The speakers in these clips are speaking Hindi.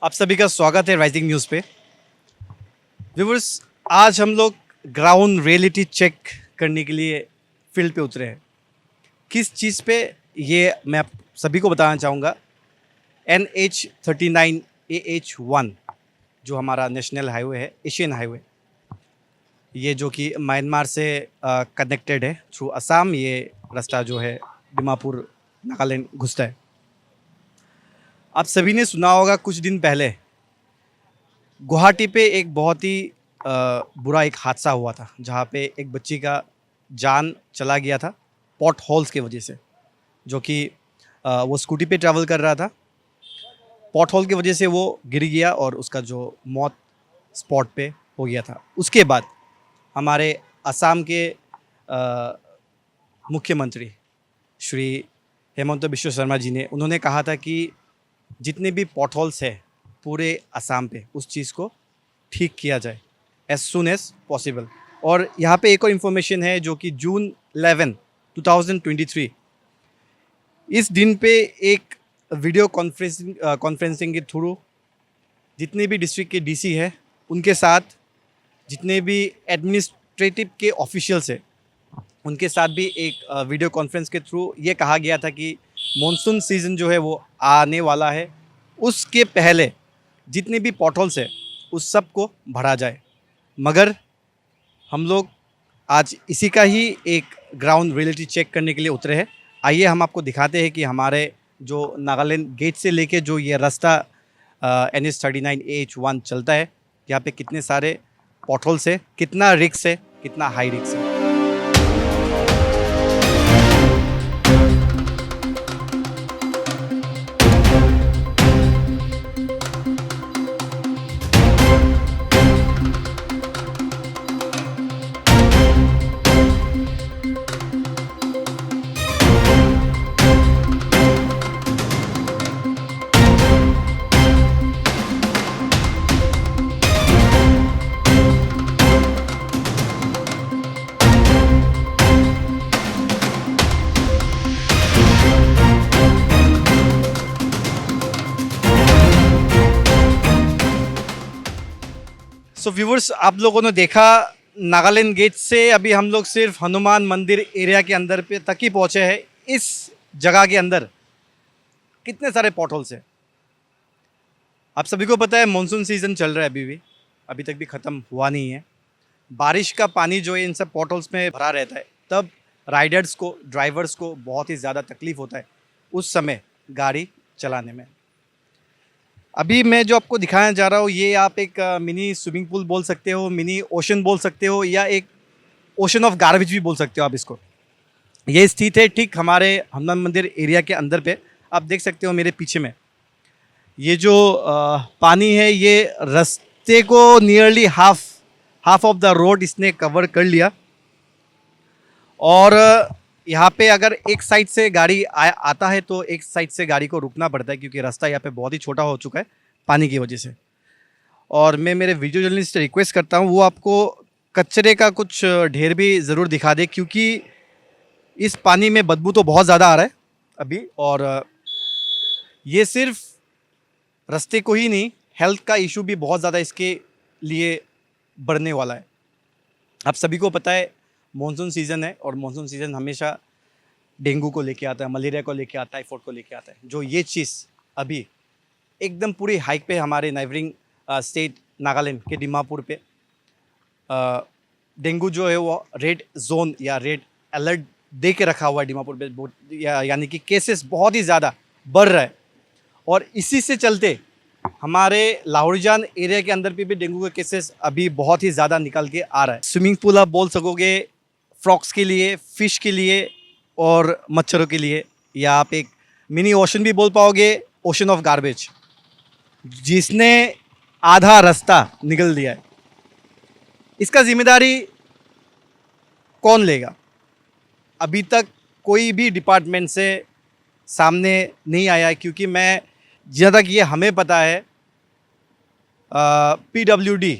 आप सभी का स्वागत है राइजिंग न्यूज़ पे। व्यूवर्स, आज हम लोग ग्राउंड रियलिटी चेक करने के लिए फील्ड पे उतरे हैं। किस चीज़ पे, ये मैं आप सभी को बताना चाहूँगा। NH39 AH1 जो हमारा नेशनल हाईवे है, एशियन हाईवे, ये जो कि म्यांमार से कनेक्टेड है थ्रू असम। ये रास्ता जो है दीमापुर नागालैंड घुसता है। आप सभी ने सुना होगा कुछ दिन पहले गुवाहाटी पे एक बहुत ही बुरा एक हादसा हुआ था, जहाँ पे एक बच्ची का जान चला गया था पॉट होल्स की वजह से। जो कि वो स्कूटी पे ट्रैवल कर रहा था, पॉट होल की वजह से वो गिर गया और उसका जो मौत स्पॉट पे हो गया था। उसके बाद हमारे असम के मुख्यमंत्री श्री हेमंत बिश्व शर्मा जी ने उन्होंने कहा था कि जितने भी पॉट होल्स है पूरे असम पे, उस चीज़ को ठीक किया जाए एज सुन एज पॉसिबल। और यहाँ पे एक और इन्फॉर्मेशन है जो कि जून 11, 2023 इस दिन पे एक वीडियो कॉन्फ्रेंसिंग के थ्रू जितने भी डिस्ट्रिक्ट के डीसी है उनके साथ, जितने भी एडमिनिस्ट्रेटिव के ऑफिशियल्स है उनके साथ भी एक वीडियो कॉन्फ्रेंस के थ्रू ये कहा गया था कि मॉनसून सीज़न जो है वो आने वाला है, उसके पहले जितने भी पॉटहोल्स है उस सब को भरा जाए। मगर हम लोग आज इसी का ही एक ग्राउंड रियलिटी चेक करने के लिए उतरे हैं। आइए हम आपको दिखाते हैं कि हमारे जो नागालैंड गेट से लेके जो ये रास्ता NH39 AH1 चलता है, यहाँ पे कितने सारे पॉटहोल्स है, कितना रिक्स है, कितना हाई रिक्स है। सो व्यूवर्स, आप लोगों ने देखा नागालैंड गेट से अभी हम लोग सिर्फ हनुमान मंदिर एरिया के अंदर पे तक ही पहुंचे हैं। इस जगह के अंदर कितने सारे पॉटहोल्स हैं। आप सभी को पता है मॉनसून सीज़न चल रहा है, अभी तक भी ख़त्म हुआ नहीं है। बारिश का पानी जो है इन सब पॉटहोल्स में भरा रहता है, तब राइडर्स को, ड्राइवर्स को बहुत ही ज़्यादा तकलीफ़ होता है उस समय गाड़ी चलाने में। अभी मैं जो आपको दिखाने जा रहा हूँ ये आप एक मिनी स्विमिंग पूल बोल सकते हो, मिनी ओशन बोल सकते हो, या एक ओशन ऑफ गार्बेज भी बोल सकते हो आप इसको। ये स्थित है ठीक हमारे हनुमान मंदिर एरिया के अंदर पे। आप देख सकते हो मेरे पीछे में ये जो पानी है, ये रास्ते को nearly half of the road इसने कवर कर लिया। और यहाँ पे अगर एक साइड से गाड़ी आता है तो एक साइड से गाड़ी को रुकना पड़ता है, क्योंकि रास्ता यहाँ पे बहुत ही छोटा हो चुका है पानी की वजह से। और मैं मेरे वीडियो जर्नलिस्ट से रिक्वेस्ट करता हूँ वो आपको कचरे का कुछ ढेर भी ज़रूर दिखा दे, क्योंकि इस पानी में बदबू तो बहुत ज़्यादा आ रहा है अभी। और ये सिर्फ रास्ते को ही नहीं, हेल्थ का इशू भी बहुत ज़्यादा इसके लिए बढ़ने वाला है। आप सभी को पता है मॉनसून सीज़न है, और मॉनसून सीज़न हमेशा डेंगू को लेके आता है, मलेरिया को लेके आता है, टाइफाइड को लेके आता है। जो ये चीज़ अभी एकदम पूरी हाइक पे हमारे नाइबरिंग स्टेट नागालैंड के दीमापुर पे डेंगू जो है वो रेड जोन या रेड अलर्ट दे के रखा हुआ है दीमापुर पे। यानी कि केसेस बहुत ही ज़्यादा बढ़ रहा है। और इसी से चलते हमारे लाहौरजान एरिया के अंदर भी डेंगू के केसेस अभी बहुत ही ज़्यादा निकल के आ रहा है। स्विमिंग पूल आप बोल सकोगे फ्रॉक्स के लिए, फ़िश के लिए और मच्छरों के लिए, या आप एक मिनी ओशन भी बोल पाओगे, ओशन ऑफ गार्बेज, जिसने आधा रास्ता निकल दिया है। इसका जिम्मेदारी कौन लेगा? अभी तक कोई भी डिपार्टमेंट से सामने नहीं आया है, क्योंकि मैं जहाँ तक ये हमें पता है PWD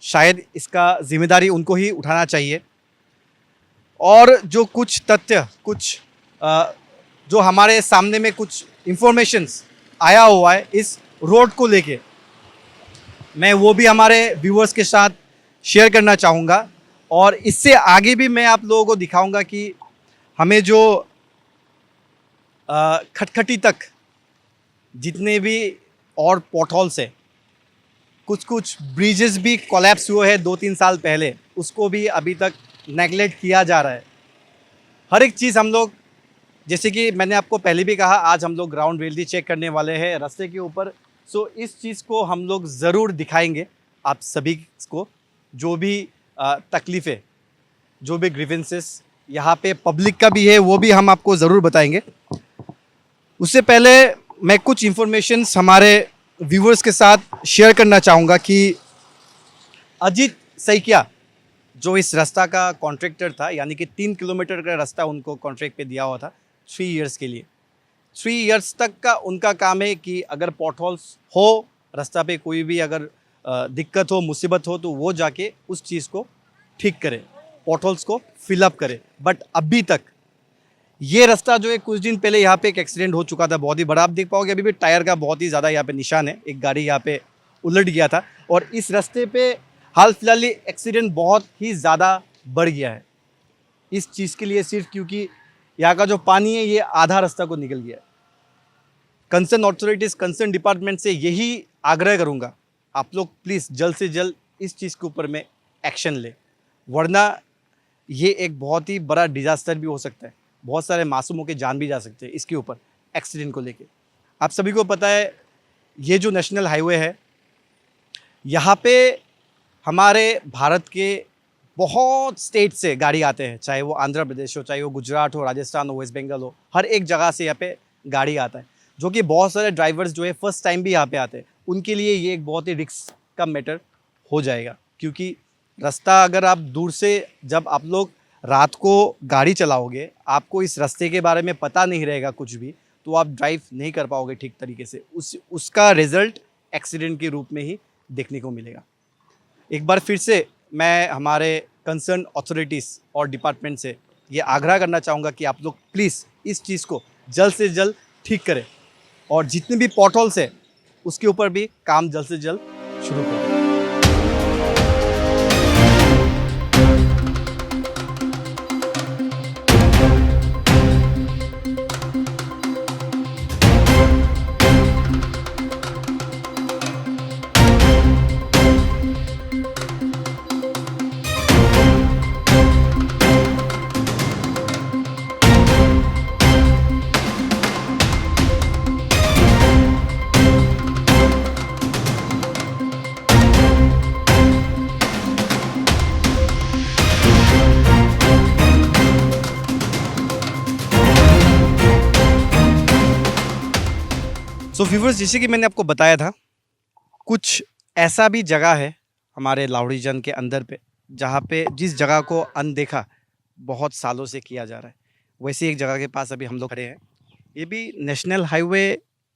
शायद इसका जिम्मेदारी उनको ही उठाना चाहिए। और जो कुछ तथ्य, जो हमारे सामने में कुछ इंफॉर्मेशंस आया हुआ है इस रोड को लेके, मैं वो भी हमारे व्यूअर्स के साथ शेयर करना चाहूँगा। और इससे आगे भी मैं आप लोगों को दिखाऊंगा कि हमें जो खटखटी तक जितने भी और पॉटहोल्स है, कुछ कुछ ब्रिजेस भी कोलैप्स हुए हैं 2-3 साल पहले, उसको भी अभी तक नेगलेक्ट किया जा रहा है। हर एक चीज़ हम लोग, जैसे कि मैंने आपको पहले भी कहा, आज हम लोग ग्राउंड रियलिटी चेक करने वाले हैं रास्ते के ऊपर। सो इस चीज़ को हम लोग ज़रूर दिखाएंगे आप सभी को, जो भी तकलीफ़ें, जो भी ग्रीवेंसेस यहाँ पे पब्लिक का भी है, वो भी हम आपको ज़रूर बताएंगे। उससे पहले मैं कुछ इन्फॉर्मेशंस हमारे व्यूवर्स के साथ शेयर करना चाहूँगा कि अजीत सैकिया जो इस रास्ता का कॉन्ट्रैक्टर था, यानी कि 3 किलोमीटर का रास्ता उनको कॉन्ट्रैक्ट पे दिया हुआ था 3 इयर्स के लिए। 3 इयर्स तक का उनका काम है कि अगर पॉटहोल्स हो, रास्ता पे कोई भी अगर दिक्कत हो, मुसीबत हो, तो वो जाके उस चीज़ को ठीक करे, पॉटहोल्स को फिलअप करे। बट अभी तक ये रास्ता जो है, कुछ दिन पहले यहाँ पे एक एक्सीडेंट हो चुका था बहुत ही बड़ा, आप देख पाओगे अभी भी टायर का बहुत ही ज़्यादा यहाँ पे निशान है, एक गाड़ी यहाँ पे उलट गया था। और इस रास्ते पे हाल फिलहाल ये एक्सीडेंट बहुत ही ज़्यादा बढ़ गया है इस चीज़ के लिए, सिर्फ क्योंकि यहाँ का जो पानी है ये आधा रास्ता को निकल गया है। कंसर्न अथॉरिटीज़, कंसर्न डिपार्टमेंट से यही आग्रह करूँगा, आप लोग प्लीज़ जल्द से जल्द इस चीज़ के ऊपर में एक्शन ले, वरना ये एक बहुत ही बड़ा डिज़ास्टर भी हो सकता है, बहुत सारे मासूमों के जान भी जा सकते हैं इसके ऊपर एक्सीडेंट को लेके। आप सभी को पता है ये जो नेशनल हाईवे है, यहाँ पे हमारे भारत के बहुत स्टेट से गाड़ी आते हैं, चाहे वो आंध्र प्रदेश हो, चाहे वो गुजरात हो, राजस्थान हो, वेस्ट बंगाल हो, हर एक जगह से यहाँ पे गाड़ी आता है, जो कि बहुत सारे ड्राइवर्स जो है फर्स्ट टाइम भी यहाँ पे आते हैं, उनके लिए ये एक बहुत ही रिस्क का मैटर हो जाएगा। क्योंकि रास्ता अगर आप दूर से, जब आप लोग रात को गाड़ी चलाओगे, आपको इस रास्ते के बारे में पता नहीं रहेगा कुछ भी, तो आप ड्राइव नहीं कर पाओगे ठीक तरीके से, उसका रिजल्ट एक्सीडेंट के रूप में ही देखने को मिलेगा। एक बार फिर से मैं हमारे कंसर्न अथॉरिटीज़ और डिपार्टमेंट से ये आग्रह करना चाहूँगा कि आप लोग प्लीज़ इस चीज़ को जल्द से जल्द ठीक करें, और जितने भी पॉटहोल्स है उसके ऊपर भी काम जल्द से जल्द शुरू करें। सो व्यूवर्स, जैसे कि मैंने आपको बताया था, कुछ ऐसा भी जगह है हमारे लाहुड़ीजन के अंदर पे, जहाँ पे जिस जगह को अनदेखा बहुत सालों से किया जा रहा है, वैसे एक जगह के पास अभी हम लोग खड़े हैं। ये भी नेशनल हाईवे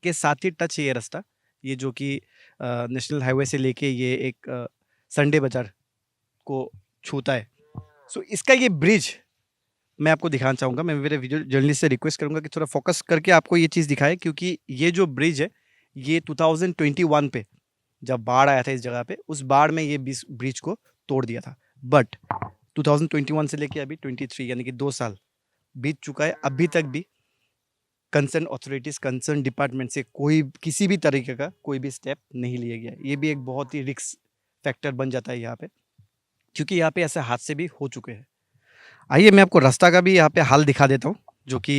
के साथ ही टच है ये रास्ता, ये जो कि नेशनल हाईवे से लेके ये एक संडे बाज़ार को छूता है। सो इसका ये ब्रिज मैं आपको दिखाना चाहूँगा। मैं मेरे वीडियो जर्नलिस्ट से रिक्वेस्ट करूँगा कि थोड़ा फोकस करके आपको ये चीज़ दिखाए, क्योंकि ये जो ब्रिज है ये 2021 पे जब बाढ़ आया था इस जगह पे, उस बाढ़ में ये ब्रिज को तोड़ दिया था। बट 2021 से लेके अभी 23 यानी कि 2 साल बीत चुका है, अभी तक भी कंसर्न अथॉरिटीज़, कंसर्न डिपार्टमेंट से कोई किसी भी तरीके का कोई भी स्टेप नहीं लिया गया। ये भी एक बहुत ही रिस्क फैक्टर बन जाता है यहाँ पे, क्योंकि यहाँ पे ऐसे हादसे भी हो चुके हैं। आइए मैं आपको रास्ता का भी यहाँ पे हाल दिखा देता हूँ, जो कि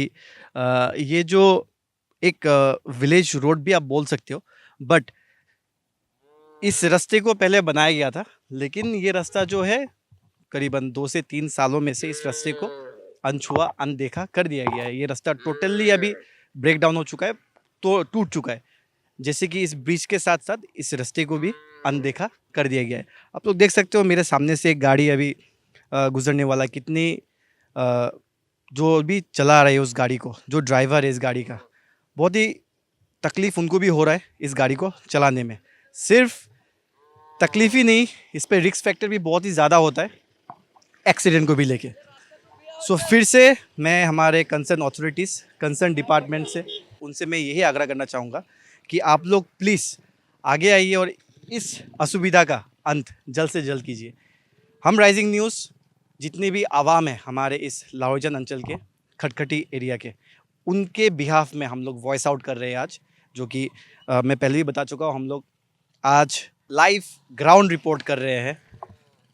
ये जो एक विलेज रोड भी आप बोल सकते हो, बट इस रास्ते को पहले बनाया गया था, लेकिन ये रास्ता जो है करीबन 2 से 3 सालों में से इस रास्ते को अनछुआ, अनदेखा कर दिया गया है। ये रास्ता टोटली अभी ब्रेक डाउन हो चुका है, तो टूट चुका है। जैसे कि इस ब्रिज के साथ साथ इस रास्ते को भी अनदेखा कर दिया गया है। आप लोग देख सकते हो मेरे सामने से एक गाड़ी अभी गुजरने वाला, कितनी जो भी चला रहे है उस गाड़ी को, जो ड्राइवर है इस गाड़ी का, बहुत ही तकलीफ़ उनको भी हो रहा है इस गाड़ी को चलाने में। सिर्फ तकलीफ़ ही नहीं, इस पर रिस्क फैक्टर भी बहुत ही ज़्यादा होता है एक्सीडेंट को भी लेके। सो फिर से मैं हमारे कंसर्न अथॉरिटीज़, कंसर्न डिपार्टमेंट से, उनसे मैं यही आग्रह करना चाहूँगा कि आप लोग प्लीज़ आगे आइए और इस असुविधा का अंत जल्द से जल्द कीजिए। हम राइजिंग न्यूज़ जितने भी आवाम है हमारे इस लाहौरजान अंचल के खटखटी एरिया के, उनके बिहाफ में हम लोग वॉइस आउट कर रहे हैं आज, जो कि मैं पहले ही बता चुका हूँ। हम लोग आज लाइव ग्राउंड रिपोर्ट कर रहे हैं।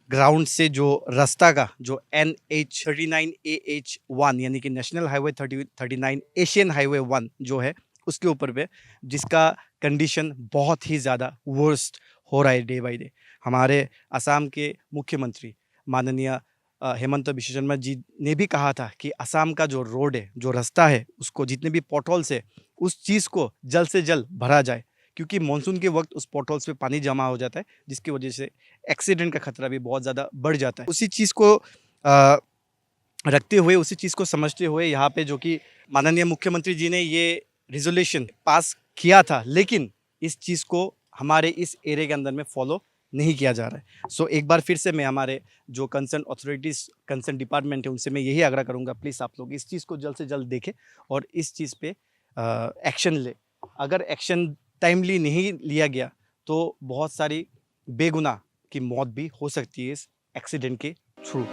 ग्राउंड से जो रास्ता का जो NH39AH1 यानी कि नेशनल हाईवे 39 एशियन हाईवे 1 जो है उसके ऊपर पे, जिसका कंडीशन बहुत ही ज़्यादा वर्स्ट हो रहा है डे बाई डे। हमारे असम के मुख्यमंत्री माननीय हेमंत बिश्व शर्मा जी ने भी कहा था कि असम का जो रोड है, जो रास्ता है, उसको जितने भी पोर्टल्स है उस चीज़ को जल्द से जल्द भरा जाए, क्योंकि मानसून के वक्त उस पोर्टल्स पे पानी जमा हो जाता है, जिसकी वजह से एक्सीडेंट का खतरा भी बहुत ज़्यादा बढ़ जाता है। उसी चीज़ को रखते हुए, उसी चीज़ को समझते हुए यहाँ पे जो कि माननीय मुख्यमंत्री जी ने ये रिजोल्यूशन पास किया था, लेकिन इस चीज़ को हमारे इस एरिया के अंदर में फॉलो नहीं किया जा रहा है। सो एक बार फिर से मैं हमारे जो कंसर्न अथॉरिटीज़, कंसर्न डिपार्टमेंट है, उनसे मैं यही आग्रह करूँगा, प्लीज़ आप लोग इस चीज़ को जल्द से जल्द देखें और इस चीज़ पे एक्शन ले। अगर एक्शन टाइमली नहीं लिया गया तो बहुत सारी बेगुनाह की मौत भी हो सकती है इस एक्सीडेंट के थ्रू।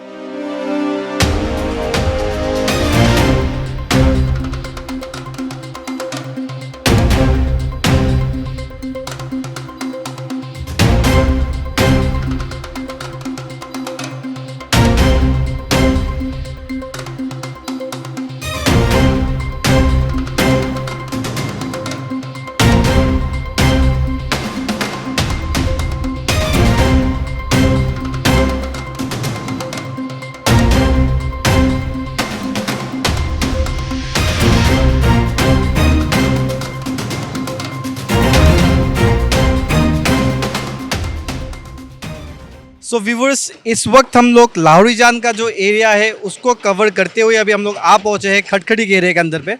सो व्यूवर्स, इस वक्त हम लोग लाहौरीजान का जो एरिया है उसको कवर करते हुए अभी हम लोग आ पहुँचे हैं खटखटी के एरिया के अंदर पे,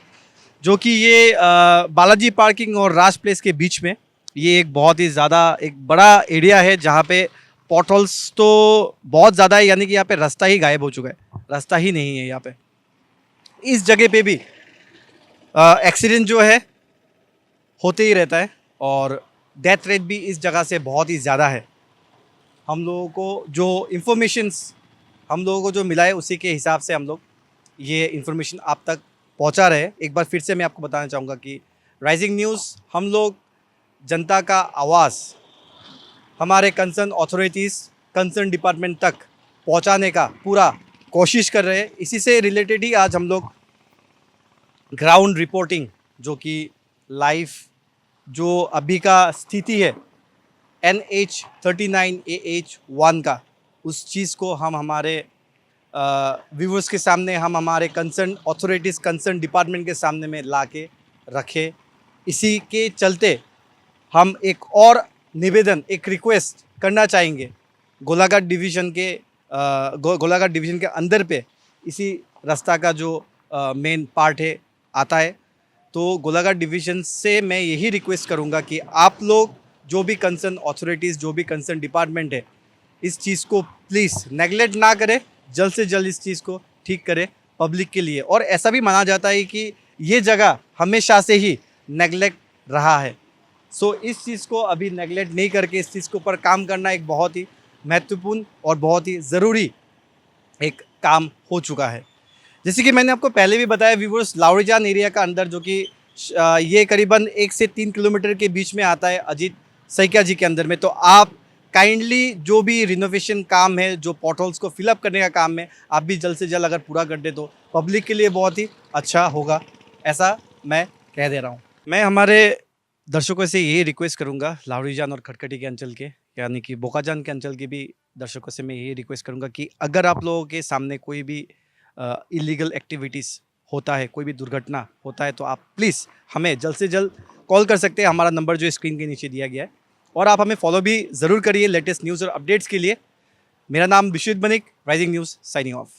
जो कि ये बालाजी पार्किंग और राज प्लेस के बीच में ये एक बहुत ही ज़्यादा एक बड़ा एरिया है, जहाँ पे पॉटल्स तो बहुत ज़्यादा है, यानी कि यहाँ पे रास्ता ही गायब हो चुका है, रास्ता ही नहीं है यहाँ पे। इस जगह पे भी एक्सीडेंट जो है होते ही रहता है और डेथ रेट भी इस जगह से बहुत ही ज़्यादा है। हम लोगों को जो इन्फॉर्मेशंस हम लोगों को जो मिला है उसी के हिसाब से हम लोग ये इन्फॉर्मेशन आप तक पहुंचा रहे हैं। एक बार फिर से मैं आपको बताना चाहूँगा कि राइजिंग न्यूज़ हम लोग जनता का आवाज़ हमारे कंसर्न अथॉरिटीज़, कंसर्न डिपार्टमेंट तक पहुंचाने का पूरा कोशिश कर रहे हैं। इसी से रिलेटेड ही आज हम लोग ग्राउंड रिपोर्टिंग, जो कि लाइव जो अभी का स्थिति है NH39AH1 का, उस चीज़ को हम हमारे व्यूवर्स के सामने, हम हमारे कंसर्न अथॉरिटीज़, कंसर्न डिपार्टमेंट के सामने में ला के रखे। इसी के चलते हम एक और निवेदन, एक रिक्वेस्ट करना चाहेंगे। गोलाघाट डिवीज़न के गोलाघाट डिवीज़न के अंदर पे इसी रास्ता का जो मेन पार्ट है आता है, तो गोलाघाट डिवीज़न से मैं यही रिक्वेस्ट करूँगा कि आप लोग जो भी कंसर्न अथॉरिटीज़, जो भी कंसर्न डिपार्टमेंट है, इस चीज़ को प्लीज़ नेगलेक्ट ना करें, जल्द से जल्द इस चीज़ को ठीक करें पब्लिक के लिए। और ऐसा भी माना जाता है कि ये जगह हमेशा से ही नेगलेक्ट रहा है। सो इस चीज़ को अभी नेगलेक्ट नहीं करके इस चीज़ के ऊपर काम करना एक बहुत ही महत्वपूर्ण और बहुत ही ज़रूरी एक काम हो चुका है। जैसे कि मैंने आपको पहले भी बताया व्यूवर्स, लाहौरीजान एरिया का अंदर जो कि ये करीबन 1 से 3 किलोमीटर के बीच में आता है अजीत सैकिया जी के अंदर में। तो आप काइंडली जो भी रिनोवेशन काम है, जो पोर्टल्स को फिलअप करने का काम है, आप भी जल्द से जल्द अगर पूरा कर दे तो पब्लिक के लिए बहुत ही अच्छा होगा, ऐसा मैं कह दे रहा हूँ। मैं हमारे दर्शकों से यही रिक्वेस्ट करूँगा, लाहौरीजान और खटखटी के अंचल के, यानी कि बोकाजान के अंचल के भी दर्शकों से मैं यही रिक्वेस्ट करूँगा कि अगर आप लोगों के सामने कोई भी इलीगल एक्टिविटीज़ होता है, कोई भी दुर्घटना होता है, तो आप प्लीज़ हमें जल्द से जल्द कॉल कर सकते हैं। हमारा नंबर जो स्क्रीन के नीचे दिया गया है, और आप हमें फॉलो भी ज़रूर करिए लेटेस्ट न्यूज़ और अपडेट्स के लिए। मेरा नाम Biswajit Banik, Rising News, signing of.